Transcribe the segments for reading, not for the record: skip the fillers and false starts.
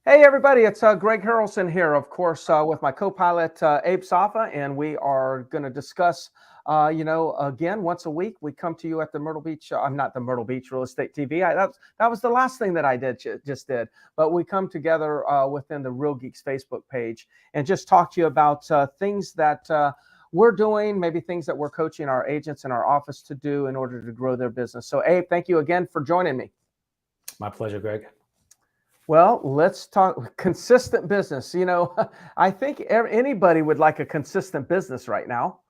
Hey everybody, it's Greg Harrelson here, of course, with my co-pilot Abe Safa, and we are going to discuss, again, once a week, we come to you at the Myrtle Beach. I'm not the Myrtle Beach Real Estate TV. That was the last thing that I just did, but we come together within the Real Geeks Facebook page and just talk to you about things that we're doing, maybe things that we're coaching our agents in our office to do in order to grow their business. So Abe, thank you again for joining me. My pleasure, Greg. Well, let's talk consistent business. I think anybody would like a consistent business right now,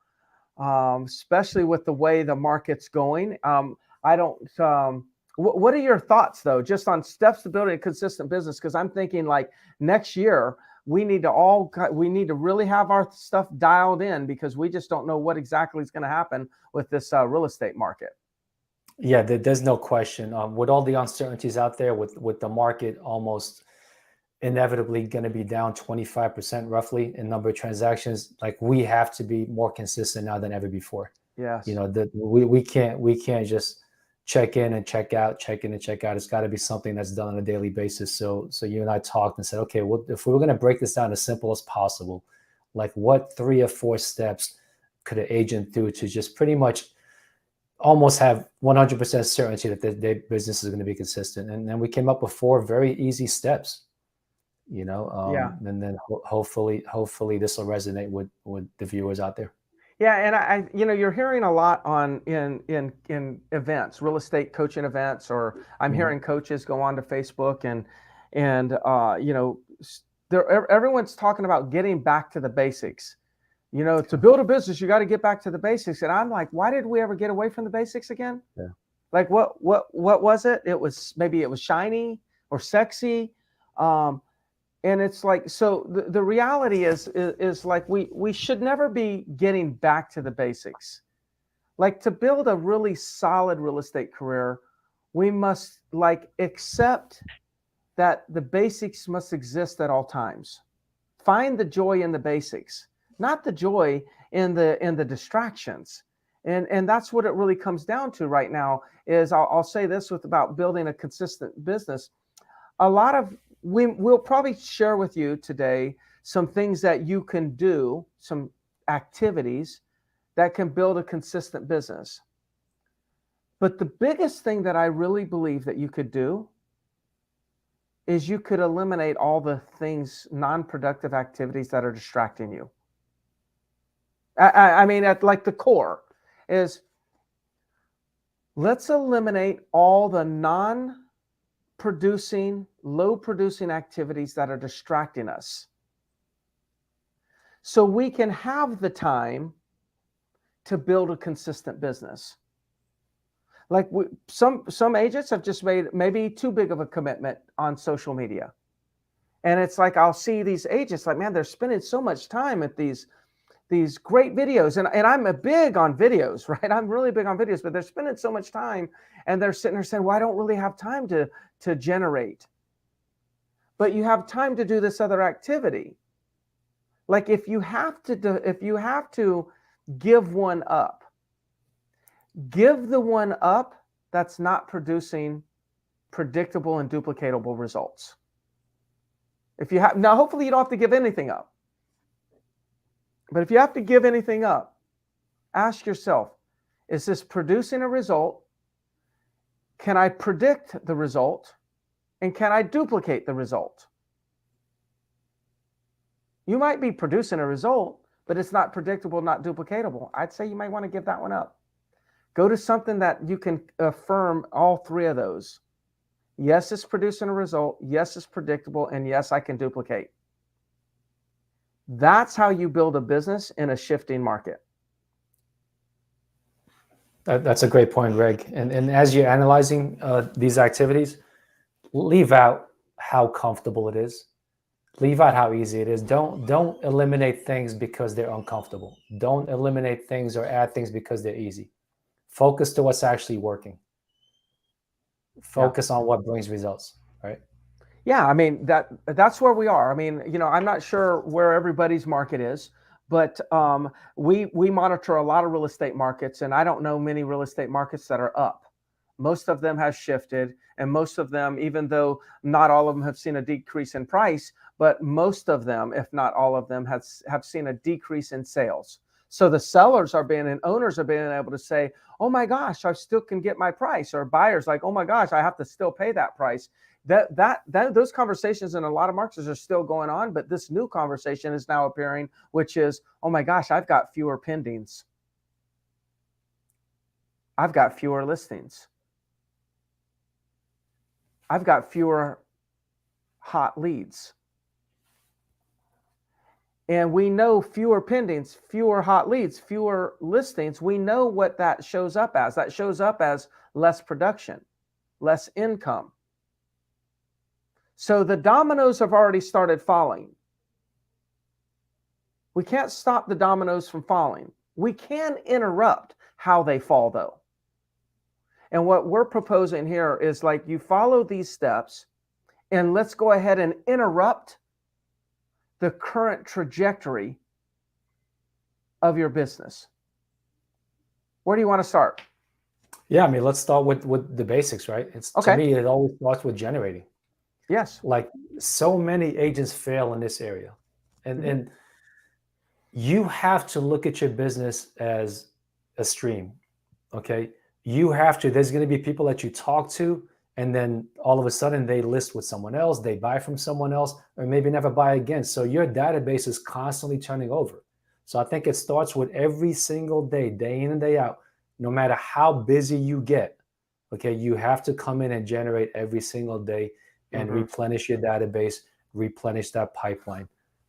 especially with the way the market's going. I don't. What are your thoughts, though, just on steps to building a consistent business? Because I'm thinking like next year we need to really have our stuff dialed in because we just don't know what exactly is going to happen with this real estate market. Yeah, there's no question. With all the uncertainties out there, with the market almost inevitably going to be down 25% roughly in number of transactions, like we have to be more consistent now than ever before. Yes. We can't just check in and check out, check in and check out. It's got to be something that's done on a daily basis. So you and I talked and said, okay, well, if we were going to break this down as simple as possible, like what 3 or 4 steps could an agent do to just pretty much almost have 100% certainty that their business is going to be consistent. And then we came up with 4 very easy steps, and then hopefully this will resonate with the viewers out there. Yeah. And I you're hearing a lot in events, real estate coaching events, or I'm hearing coaches go on to Facebook and everyone's talking about getting back to the basics. To build a business, you got to get back to the basics. And I'm like, why did we ever get away from the basics again? Yeah. Like what was it? It was shiny or sexy. And it's like, so the reality is like, we should never be getting back to the basics. Like to build a really solid real estate career, we must accept that the basics must exist at all times. Find the joy in the basics, not the joy in the distractions. And that's what it really comes down to right now is I'll say this about building a consistent business. We'll probably share with you today some things that you can do, some activities that can build a consistent business. But the biggest thing that I really believe that you could do is you could eliminate all the things, non-productive activities that are distracting you. I mean, at like the core is let's eliminate all the non-producing, low-producing activities that are distracting us so we can have the time to build a consistent business. Like some agents have just made maybe too big of a commitment on social media. And it's like I'll see these agents like, man, they're spending so much time at these great videos. And I'm big on videos, right? I'm really big on videos, but they're spending so much time and they're sitting there saying, well, I don't really have time to generate. But you have time to do this other activity. Like if you have to give one up, give the one up that's not producing predictable and duplicatable results. Now, hopefully you don't have to give anything up. But if you have to give anything up, ask yourself, is this producing a result? Can I predict the result? And can I duplicate the result? You might be producing a result, but it's not predictable, not duplicatable. I'd say you might want to give that one up. Go to something that you can affirm all 3 of those. Yes, it's producing a result. Yes, it's predictable. And yes, I can duplicate. That's how you build a business in a shifting market. That's a great point, Greg. And as you're analyzing these activities, leave out how comfortable it is. Leave out how easy it is. Don't eliminate things because they're uncomfortable. Don't eliminate things or add things because they're easy. Focus to what's actually working. Focus on what brings results, right? Yeah, I mean, that's where we are. I mean, I'm not sure where everybody's market is, but we monitor a lot of real estate markets, and I don't know many real estate markets that are up. most of them have shifted, and most of them, even though not all of them have seen a decrease in price, but most of them, if not all of them, have seen a decrease in sales. So the sellers are being, and owners are being able to say, oh my gosh, I still can get my price. Or buyers like, oh my gosh, I have to still pay that price. Those conversations in a lot of markets are still going on, but this new conversation is now appearing, which is, oh my gosh, I've got fewer pendings. I've got fewer listings. I've got fewer hot leads. And we know fewer pendings, fewer hot leads, fewer listings. We know what that shows up as. That shows up as less production, less income. So the dominoes have already started falling. We can't stop the dominoes from falling. We can interrupt how they fall, though. And what we're proposing here is like you follow these steps, and let's go ahead and interrupt the current trajectory of your business. Where do you want to start? Yeah, I mean, let's start with the basics, right? It's okay. To me, it always starts with generating. Yes. Like so many agents fail in this area. And you have to look at your business as a stream. Okay. You have to, there's going to be people that you talk to, and then all of a sudden they list with someone else, they buy from someone else, or maybe never buy again. So your database is constantly turning over. So I think it starts with every single day, day in and day out, no matter how busy you get. Okay. You have to come in and generate every single day and replenish your database, replenish that pipeline.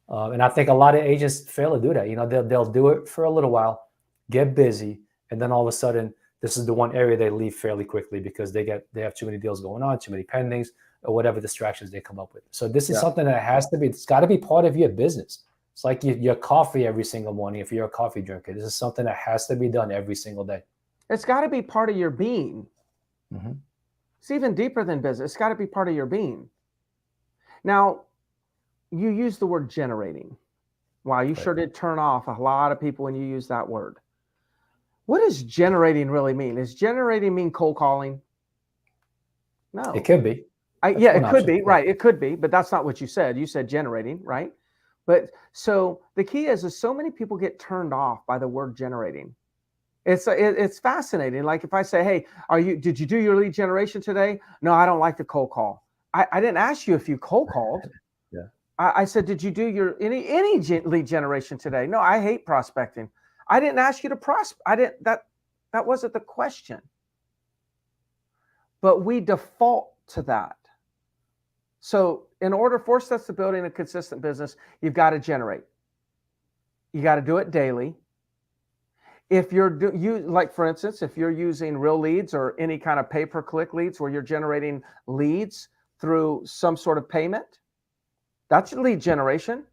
And I think a lot of agents fail to do that. You know, they'll do it for a little while, get busy, and then all of a sudden, this is the one area they leave fairly quickly because they have too many deals going on, too many pendings, or whatever distractions they come up with. So this is something that it's got to be part of your business. It's like your coffee every single morning. If you're a coffee drinker, this is something that has to be done every single day. It's got to be part of your being. It's even deeper than business. It's got to be part of your being. Now, you use the word generating. Wow, you sure did turn off a lot of people when you use that word. What does generating really mean? Does generating mean cold calling? No. It could be. It could be, right. It could be, but that's not what you said. You said generating, right? But so the key is so many people get turned off by the word generating. It's fascinating. Like if I say, hey, did you do your lead generation today? No, I don't like to cold call. I didn't ask you if you cold called. Yeah. I said, did you do your any lead generation today? No, I hate prospecting. I didn't ask you to prospect. That wasn't the question. But we default to that. So in order for steps to building a consistent business, you've got to generate. You got to do it daily. If like for instance, if you're using real leads or any kind of pay-per-click leads where you're generating leads through some sort of payment, that's your lead generation.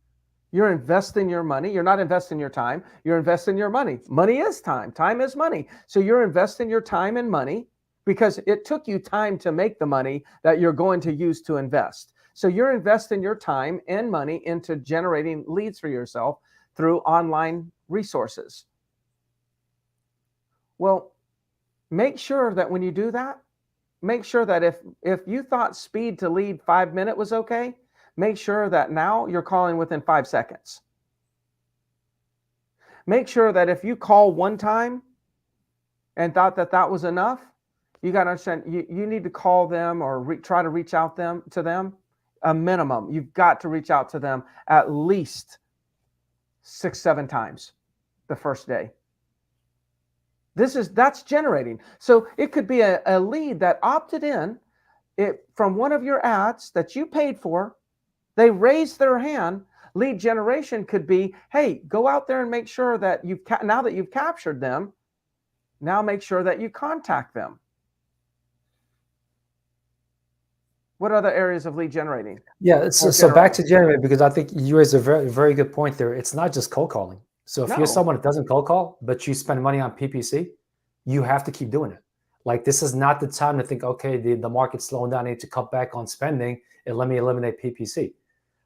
You're investing your money. You're not investing your time. You're investing your money. Money is time. Time is money. So you're investing your time and money because it took you time to make the money that you're going to use to invest. So you're investing your time and money into generating leads for yourself through online resources. Well, make sure that when you do that, make sure that if you thought speed to lead 5 minutes was okay, make sure that now you're calling within 5 seconds. Make sure that if you call one time and thought that was enough, you got to understand you need to call them or try to reach out to them a minimum. You've got to reach out to them at least 6-7 times the first day. That's generating. So it could be a lead that opted in from one of your ads that you paid for. They raised their hand. Lead generation could be, hey, go out there and make sure that now that you've captured them, now make sure that you contact them. What other areas of lead generating? Yeah, so back to generate, because I think you raised a very, very good point there. It's not just cold calling. So if you're someone that doesn't cold call, but you spend money on PPC, you have to keep doing it. Like this is not the time to think, okay, the market's slowing down, I need to cut back on spending and let me eliminate PPC.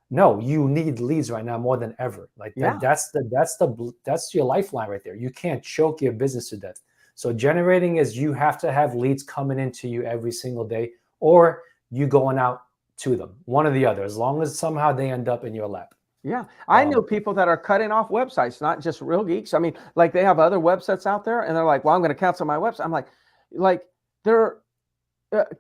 No, you need leads right now more than ever. Like that's your lifeline right there. You can't choke your business to death. So generating is you have to have leads coming into you every single day, or you going out to them, one or the other, as long as somehow they end up in your lap. Yeah. I know people that are cutting off websites, not just Real Geeks. I mean, like they have other websites out there and they're like, well, I'm going to cancel my website. I'm like they're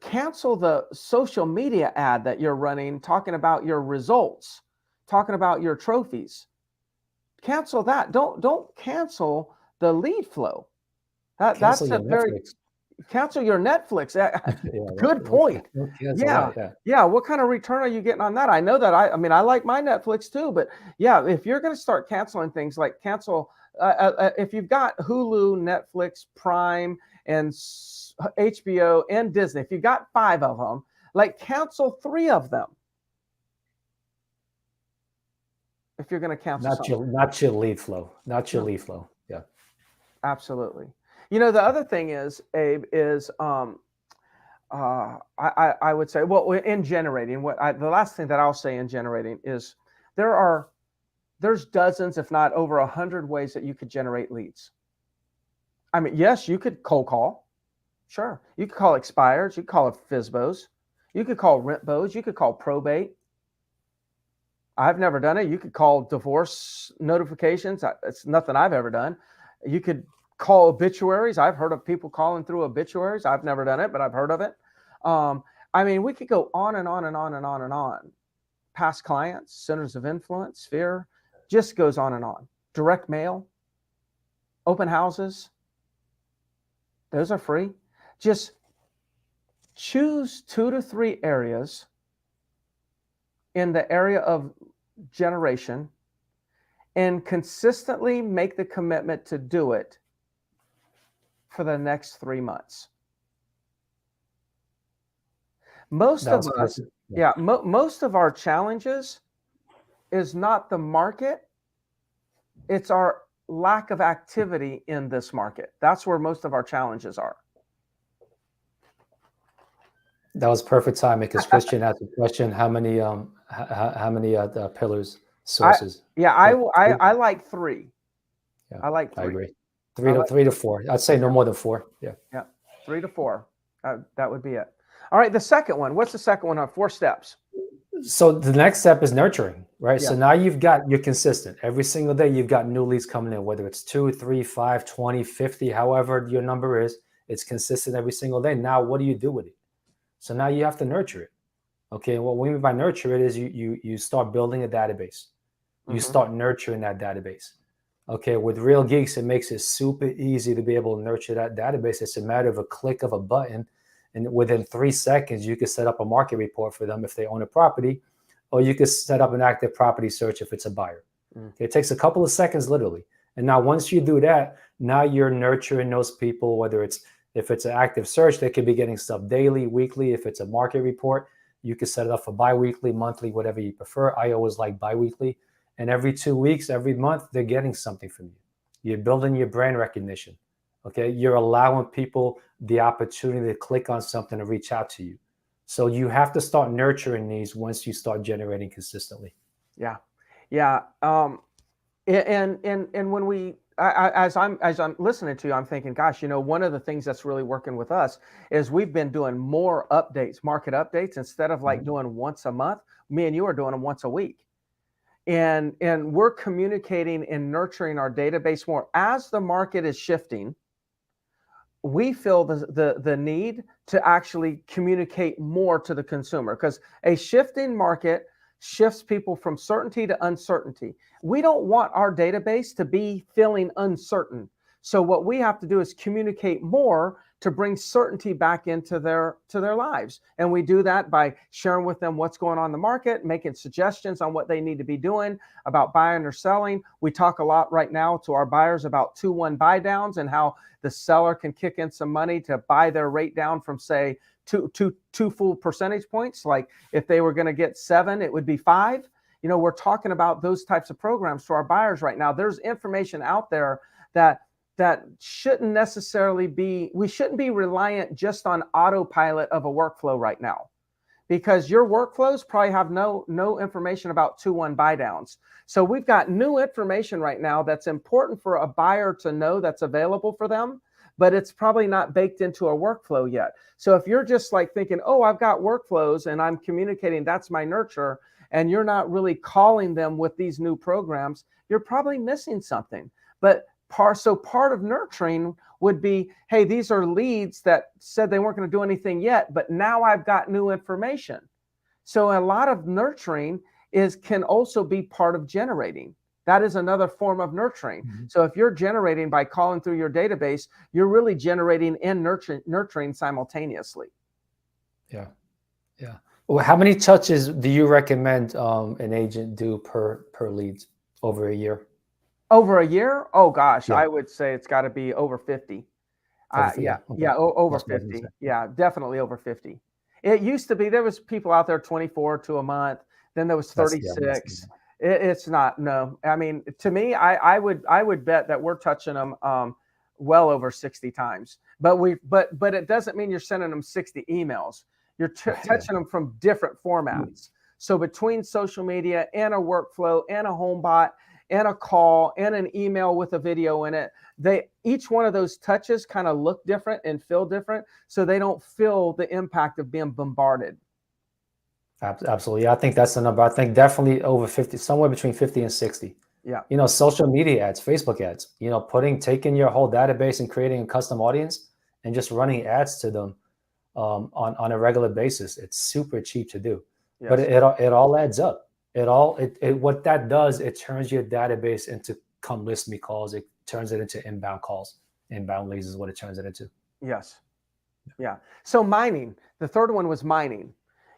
cancel the social media ad that you're running, talking about your results, talking about your trophies. Cancel that. Don't cancel the lead flow. That's a very cancel your Netflix. Good point. Yeah. What kind of return are you getting on that? I know that I mean, I like my Netflix too, but yeah, if you're going to start canceling things, like cancel, if you've got Hulu, Netflix, Prime, and HBO and Disney, if you got 5 of them, like cancel 3 of them. If you're going to cancel not your lead flow, lead flow. Yeah, absolutely. You know, the other thing is, Abe, is I would say, well, in generating, the last thing that I'll say in generating is there's dozens, if not over 100 ways that you could generate leads. I mean, yes, you could cold call. Sure. You could call expireds. You could call it FSBOs. You could call rent bows. You could call probate. I've never done it. You could call divorce notifications. It's nothing I've ever done. You could call obituaries. I've heard of people calling through obituaries. I've never done it, but I've heard of it. I mean, we could go on and on and on and on and on. Past clients, centers of influence, sphere, just goes on and on. Direct mail, open houses. Those are free. Just choose 2 to 3 areas in the area of generation and consistently make the commitment to do it for the next 3 months. Most of us, most of our challenges is not the market, it's our lack of activity in this market. That's where most of our challenges are. That was perfect timing, because Christian asked a question: how many pillars, sources? I like 3. Yeah, I like 3. I agree. 3 to 4. I'd say no more than 4. Yeah. 3 to 4. That would be it. All right. The second one. What's the second one on 4 steps? So the next step is nurturing, right? Yeah. So now you're consistent. Every single day you've got new leads coming in, whether it's 2, 3, 5, 20, 50, however your number is, it's consistent every single day. Now, what do you do with it? So now you have to nurture it. Okay. What we mean by nurture it is you start building a database. You start nurturing that database. Okay. With Real Geeks, it makes it super easy to be able to nurture that database. It's a matter of a click of a button. And within 3 seconds, you can set up a market report for them if they own a property, or you can set up an active property search if it's a buyer. Okay, it takes a couple of seconds, literally. And now once you do that, now you're nurturing those people, whether if it's an active search, they could be getting stuff daily, weekly. If it's a market report, you can set it up for bi-weekly, monthly, whatever you prefer. I always like bi-weekly. And every 2 weeks, every month, they're getting something from you. You're building your brand recognition. Okay, you're allowing people the opportunity to click on something to reach out to you. So you have to start nurturing these once you start generating consistently. Yeah. And when as I'm listening to you, I'm thinking, gosh, one of the things that's really working with us is we've been doing more updates, market updates, instead of like doing once a month. Me and you are doing them once a week. And we're communicating and nurturing our database more as the market is shifting. We feel the need to actually communicate more to the consumer, because a shifting market shifts people from certainty to uncertainty. We don't want our database to be feeling uncertain. So what we have to do is communicate more to bring certainty back into their lives. And we do that by sharing with them what's going on in the market, making suggestions on what they need to be doing about buying or selling. We talk a lot right now to our buyers about 2-1 buy downs and how the seller can kick in some money to buy their rate down from, say, two full percentage points. Like if they were going to get 7, it would be 5. We're talking about those types of programs to our buyers right now. There's information out there that shouldn't necessarily be, we shouldn't be reliant just on autopilot of a workflow right now, because your workflows probably have no information about 2-1 buy downs. So we've got new information right now that's important for a buyer to know, that's available for them, but it's probably not baked into a workflow yet. So if you're just like thinking, oh, I've got workflows and I'm communicating, that's my nurture, and you're not really calling them with these new programs, you're probably missing something. But part of nurturing would be, hey, these are leads that said they weren't going to do anything yet, but now I've got new information. So a lot of nurturing can also be part of generating. That is another form of nurturing. Mm-hmm. So if you're generating by calling through your database, you're really generating and nurturing simultaneously. Yeah. Yeah. Well, how many touches do you recommend an agent do per lead over a year? Over a year? Oh gosh, yeah. I would say it's got to be over 50. Yeah, okay. Yeah, over 50. Yeah, definitely over 50. It used to be there was people out there 24 to a month. Then there was 36. It's not. No, I mean, to me, I would bet that we're touching them well over 60 times. But it doesn't mean you're sending them 60 emails. You're touching them from different formats. So between social media and a workflow and a home bot and a call and an email with a video in it, each one of those touches kind of look different and feel different, so they don't feel the impact of being bombarded. Absolutely. I think that's the number. I think definitely over 50, somewhere between 50 and 60. Yeah. You know, social media ads, Facebook ads, you know, taking your whole database and creating a custom audience and just running ads to them on a regular basis. It's super cheap to do, yes. But it all adds up. What that does, it turns your database into come list me calls. It turns it into inbound calls. Inbound leads is what it turns it into. Yes. Yeah. So mining, the third one was mining.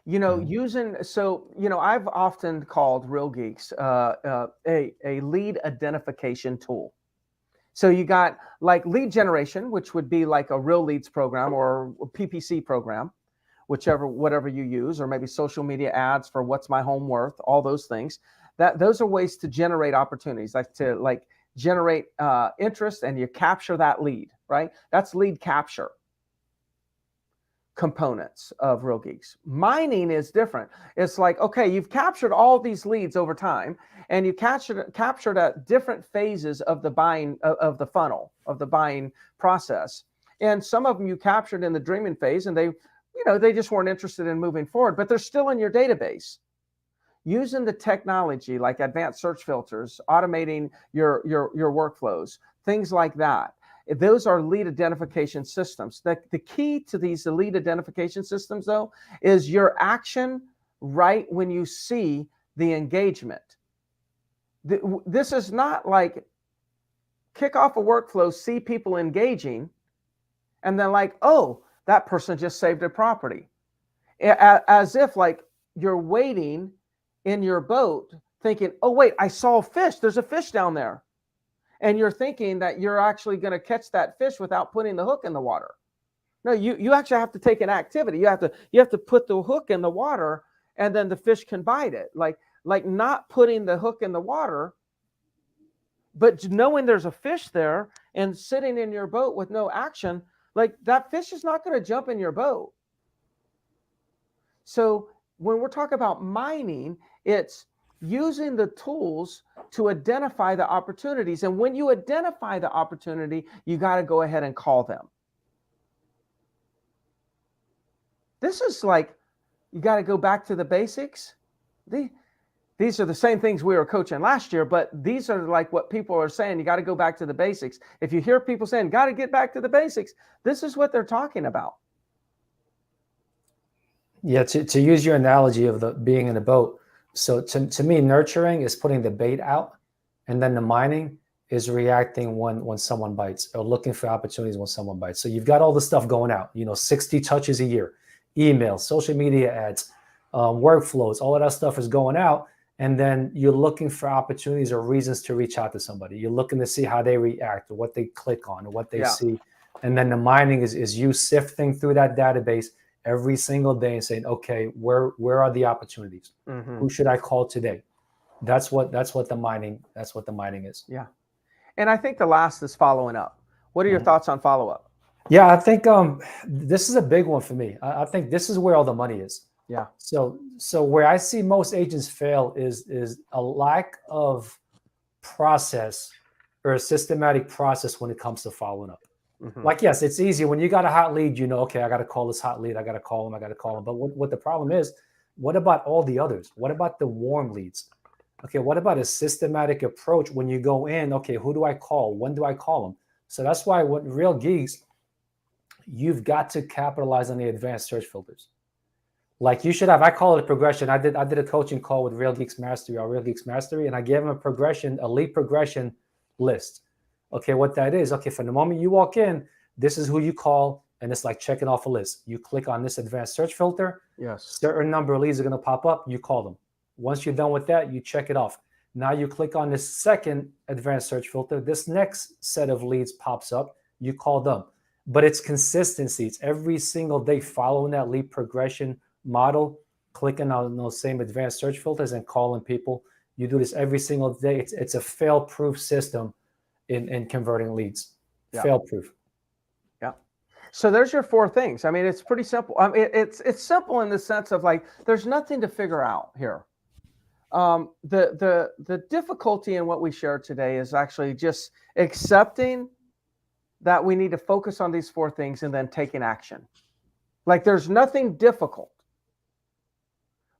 You know, I've often called Real Geeks a lead identification tool. So you got like lead generation, which would be like a Real Leads program or a PPC program, whatever you use, or maybe social media ads for what's my home worth, all those things. Those are ways to generate opportunities, like generate interest, and you capture that lead, right? That's lead capture components of Real Geeks. Mining is different. It's like, okay, you've captured all these leads over time, and you captured at different phases of the buying of the funnel of the buying process. And some of them you captured in the dreaming phase, and they just weren't interested in moving forward, but they're still in your database. Using the technology like advanced search filters, automating your workflows, things like that. Those are lead identification systems. The key to these lead identification systems, though, is your action right when you see the engagement. This is not like kick off a workflow, see people engaging, and then like, oh, that person just saved a property. As if like you're waiting in your boat thinking, oh, wait, I saw a fish. There's a fish down there. And you're thinking that you're actually going to catch that fish without putting the hook in the water. No, you actually have to take an activity. You have to put the hook in the water, and then the fish can bite it. Like not putting the hook in the water, but knowing there's a fish there and sitting in your boat with no action, like that fish is not going to jump in your boat. So when we're talking about mining, it's using the tools to identify the opportunities. And when you identify the opportunity, you got to go ahead and call them. This is like, you got to go back to the basics. These are the same things we were coaching last year, but these are like what people are saying. You got to go back to the basics. If you hear people saying, got to get back to the basics, this is what they're talking about. Yeah, to use your analogy of being in a boat. So to me, nurturing is putting the bait out, and then the mining is reacting when someone bites, or looking for opportunities when someone bites. So you've got all the stuff going out, 60 touches a year, email, social media ads, workflows, all of that stuff is going out. And then you're looking for opportunities or reasons to reach out to somebody. You're looking to see how they react, or what they click on, or what they see. And then the mining is you sifting through that database every single day and saying, okay, where are the opportunities? Mm-hmm. Who should I call today? That's what the mining is. Yeah. And I think the last is following up. What are your thoughts on follow-up? Yeah, I think this is a big one for me. I think this is where all the money is. Yeah. So where I see most agents fail is a lack of process, or a systematic process when it comes to following up. Like, yes, it's easy when you got a hot lead, you know, okay, I got to call this hot lead. I got to call him. I got to call him. But what the problem is, what about all the others? What about the warm leads? Okay, what about a systematic approach when you go in? Okay, who do I call? When do I call them? So that's why with Real Geeks, you've got to capitalize on the advanced search filters. Like you should have, I call it a progression. I did a coaching call with Real Geeks Mastery, or Real Geeks Mastery, and I gave them a progression, a lead progression list. Okay, what that is, okay, from the moment you walk in, this is who you call, and it's like checking off a list. You click on this advanced search filter. Yes. Certain number of leads are going to pop up. You call them. Once you're done with that, you check it off. Now you click on this second advanced search filter. This next set of leads pops up. You call them. But it's consistency. It's every single day following that lead progression model, clicking on those same advanced search filters and calling people. You do this every single day. It's a fail-proof system in converting leads. Yeah. Fail-proof. Yeah. So there's your 4 things. I mean, it's pretty simple. I mean, it's simple in the sense of like, there's nothing to figure out here. The difficulty in what we shared today is actually just accepting that we need to focus on these 4 things and then taking action. Like there's nothing difficult.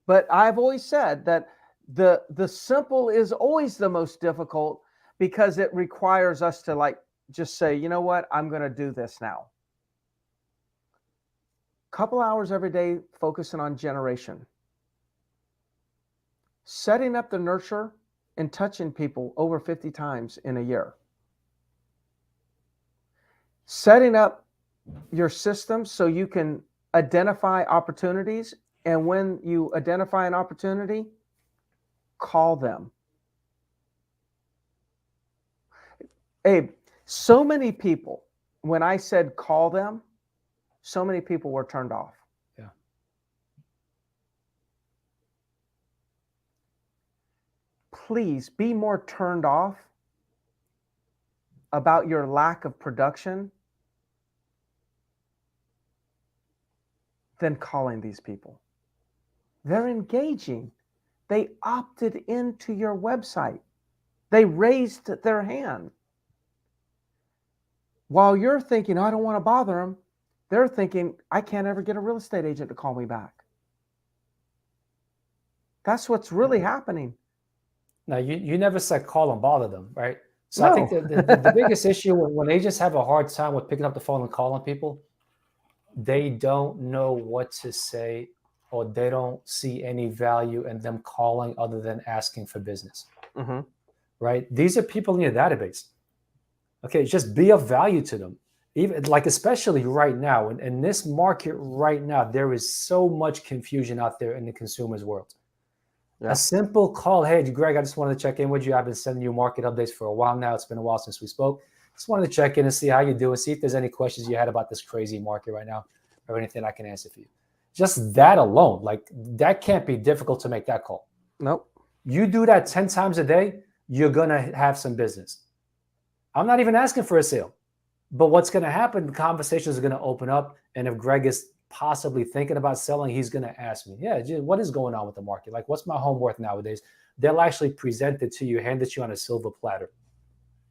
But I've always said that the simple is always the most difficult because it requires us to like just say, you know what, I'm going to do this now. Couple hours every day focusing on generation. Setting up the nurture and touching people over 50 times in a year. Setting up your system so you can identify opportunities, and when you identify an opportunity, call them. Abe, so many people, when I said call them, so many people were turned off. Yeah. Please be more turned off about your lack of production than calling these people. They're engaging. They opted into your website. They raised their hand. While you're thinking, oh, I don't want to bother them, they're thinking, I can't ever get a real estate agent to call me back. That's what's really happening. Now, you never said call and bother them, right? So no. I think the biggest issue when agents have a hard time with picking up the phone and calling people, they don't know what to say, or they don't see any value in them calling other than asking for business, right? These are people in your database. Okay, just be of value to them. Even like, especially right now, in this market right now, there is so much confusion out there in the consumer's world. Yeah. A simple call, hey, Greg, I just wanted to check in with you. I've been sending you market updates for a while now. It's been a while since we spoke. Just wanted to check in and see how you do and see if there's any questions you had about this crazy market right now or anything I can answer for you. Just that alone, like that can't be difficult to make that call. Nope. You do that 10 times a day, you're going to have some business. I'm not even asking for a sale, but what's going to happen, the conversations are going to open up. And if Greg is possibly thinking about selling, he's going to ask me, yeah, what is going on with the market? Like, what's my home worth nowadays? They'll actually present it to you, hand it to you on a silver platter.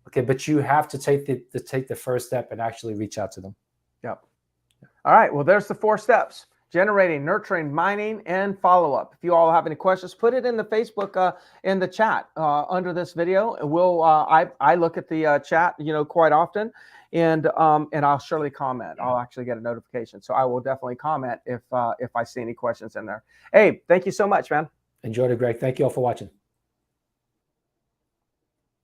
Okay, but you have to take the first step and actually reach out to them. Yep. All right, well, there's the 4 steps. Generating, nurturing, mining, and follow-up. If you all have any questions, put it in the Facebook, in the chat under this video. And we'll, I look at the chat, quite often, and I'll surely comment. I'll actually get a notification. So I will definitely comment if I see any questions in there. Abe, thank you so much, man. Enjoyed it, Greg. Thank you all for watching.